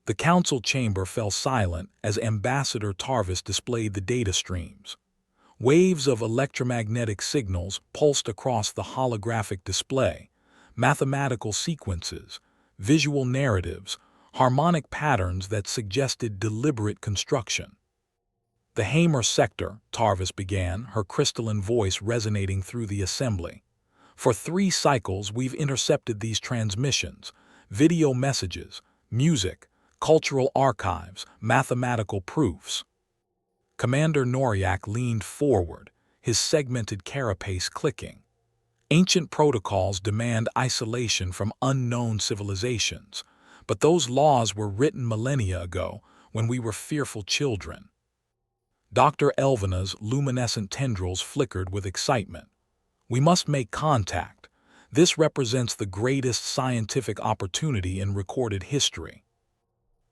The council chamber fell silent as Ambassador Tarvis displayed the data streams. Waves of electromagnetic signals pulsed across the holographic display, mathematical sequences, visual narratives, harmonic patterns that suggested deliberate construction. "The Hamer sector," Tarvis began, her crystalline voice resonating through the assembly. "For 3 cycles we've intercepted these transmissions, video messages, music, cultural archives, mathematical proofs." Commander Noriak leaned forward, his segmented carapace clicking. "Ancient protocols demand isolation from unknown civilizations, but those laws were written millennia ago when we were fearful children." Dr. Elvina's luminescent tendrils flickered with excitement. "We must make contact. This represents the greatest scientific opportunity in recorded history."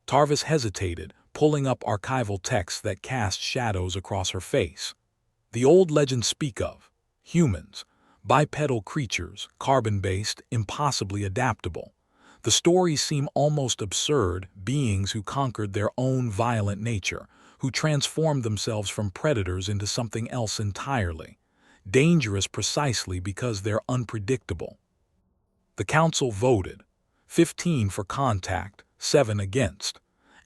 Tarvis hesitated, pulling up archival texts that cast shadows across her face. "The old legends speak of humans, bipedal creatures, carbon-based, impossibly adaptable. The stories seem almost absurd, beings who conquered their own violent nature, who transformed themselves from predators into something else entirely, dangerous precisely because they're unpredictable." The council voted, 15 for contact, 7 against.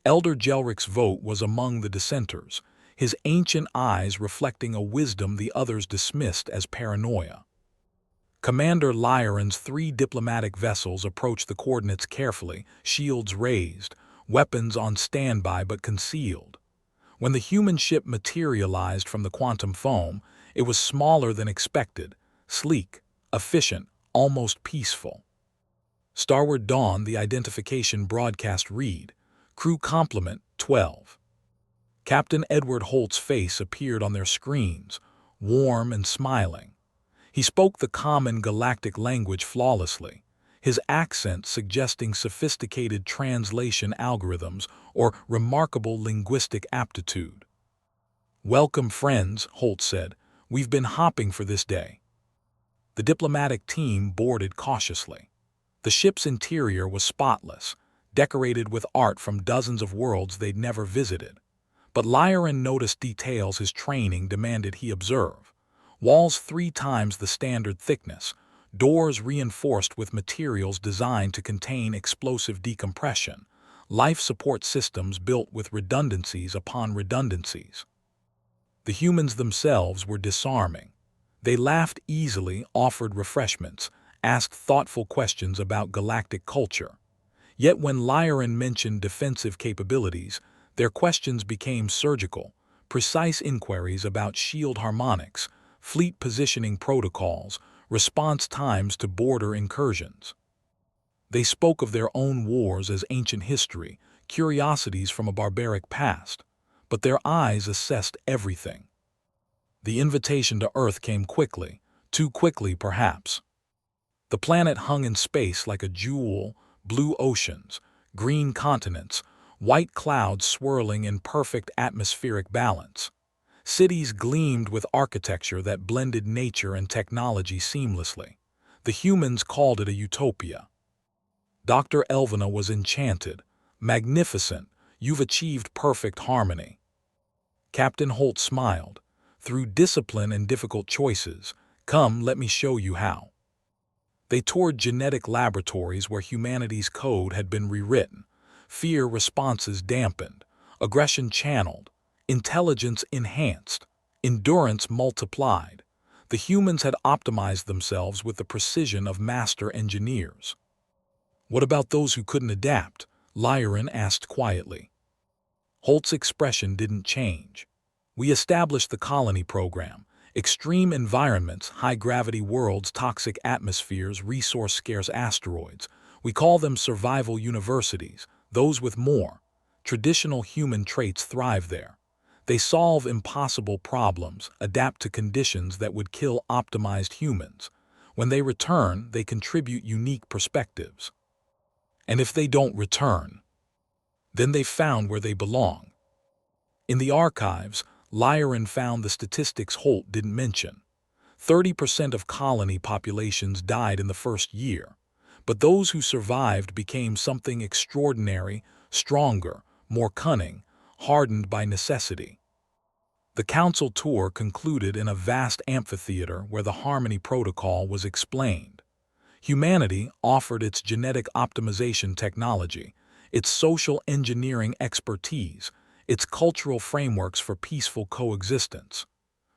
Elder Jelric's vote was among the dissenters, his ancient eyes reflecting a wisdom the others dismissed as paranoia. Commander Lyran's 3 diplomatic vessels approached the coordinates carefully, shields raised, weapons on standby but concealed. When the human ship materialized from the quantum foam, it was smaller than expected, sleek, efficient, almost peaceful. Starward Dawn, the identification broadcast read, "Crew complement 12." Captain Edward Holt's face appeared on their screens, warm and smiling. He spoke the common galactic language flawlessly, his accent suggesting sophisticated translation algorithms or remarkable linguistic aptitude. "Welcome, friends," Holt said. "We've been hopping for this day." The diplomatic team boarded cautiously. The ship's interior was spotless, decorated with art from dozens of worlds they'd never visited. But Lyran noticed details his training demanded he observe. Walls 3 times the standard thickness, doors reinforced with materials designed to contain explosive decompression, life support systems built with redundancies upon redundancies. The humans themselves were disarming. They laughed easily, offered refreshments, asked thoughtful questions about galactic culture. Yet when Lyran mentioned defensive capabilities, their questions became surgical, precise inquiries about shield harmonics, fleet positioning protocols, response times to border incursions. They spoke of their own wars as ancient history, curiosities from a barbaric past, but their eyes assessed everything. The invitation to Earth came quickly, too quickly perhaps. The planet hung in space like a jewel, blue oceans, green continents, white clouds swirling in perfect atmospheric balance. Cities gleamed with architecture that blended nature and technology seamlessly. The humans called it a utopia. Dr. Elvina was enchanted. "Magnificent, you've achieved perfect harmony." Captain Holt smiled. "Through discipline and difficult choices. Come, let me show you how." They toured genetic laboratories where humanity's code had been rewritten, fear responses dampened, aggression channeled, intelligence enhanced, endurance multiplied. The humans had optimized themselves with the precision of master engineers. "What about those who couldn't adapt?" Lyran asked quietly. Holt's expression didn't change. "We established the colony program. Extreme environments, high-gravity worlds, toxic atmospheres, resource-scarce asteroids. We call them survival universities, those with more. Traditional human traits thrive there. They solve impossible problems, adapt to conditions that would kill optimized humans. When they return, they contribute unique perspectives. And if they don't return, then they've found where they belong." In the archives, Lyran found the statistics Holt didn't mention. 30% of colony populations died in the first year, but those who survived became something extraordinary, stronger, more cunning, hardened by necessity. The council tour concluded in a vast amphitheater where the Harmony Protocol was explained. Humanity offered its genetic optimization technology, its social engineering expertise, its cultural frameworks for peaceful coexistence.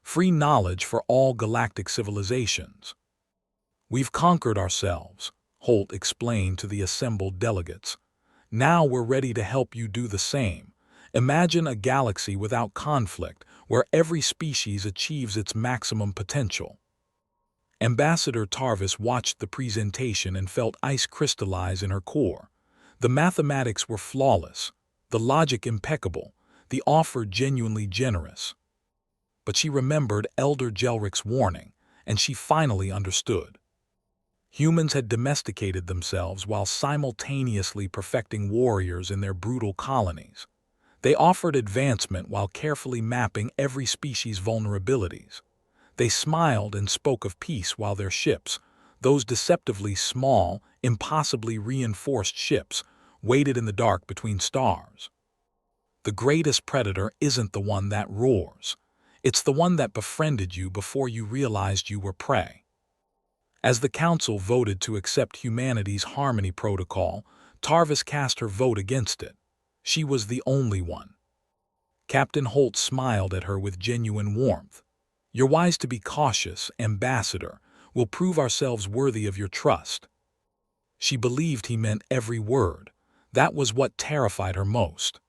Free knowledge for all galactic civilizations. "We've conquered ourselves," Holt explained to the assembled delegates. "Now we're ready to help you do the same. Imagine a galaxy without conflict, where every species achieves its maximum potential." Ambassador Tarvis watched the presentation and felt ice crystallize in her core. The mathematics were flawless, the logic impeccable, the offer genuinely generous. But she remembered Elder Jelric's warning, and she finally understood. Humans had domesticated themselves while simultaneously perfecting warriors in their brutal colonies. They offered advancement while carefully mapping every species' vulnerabilities. They smiled and spoke of peace while their ships, those deceptively small, impossibly reinforced ships, waited in the dark between stars. The greatest predator isn't the one that roars. It's the one that befriended you before you realized you were prey. As the council voted to accept humanity's Harmony Protocol, Tarvis cast her vote against it. She was the only one. Captain Holt smiled at her with genuine warmth. "You're wise to be cautious, Ambassador. We'll prove ourselves worthy of your trust." She believed he meant every word. That was what terrified her most.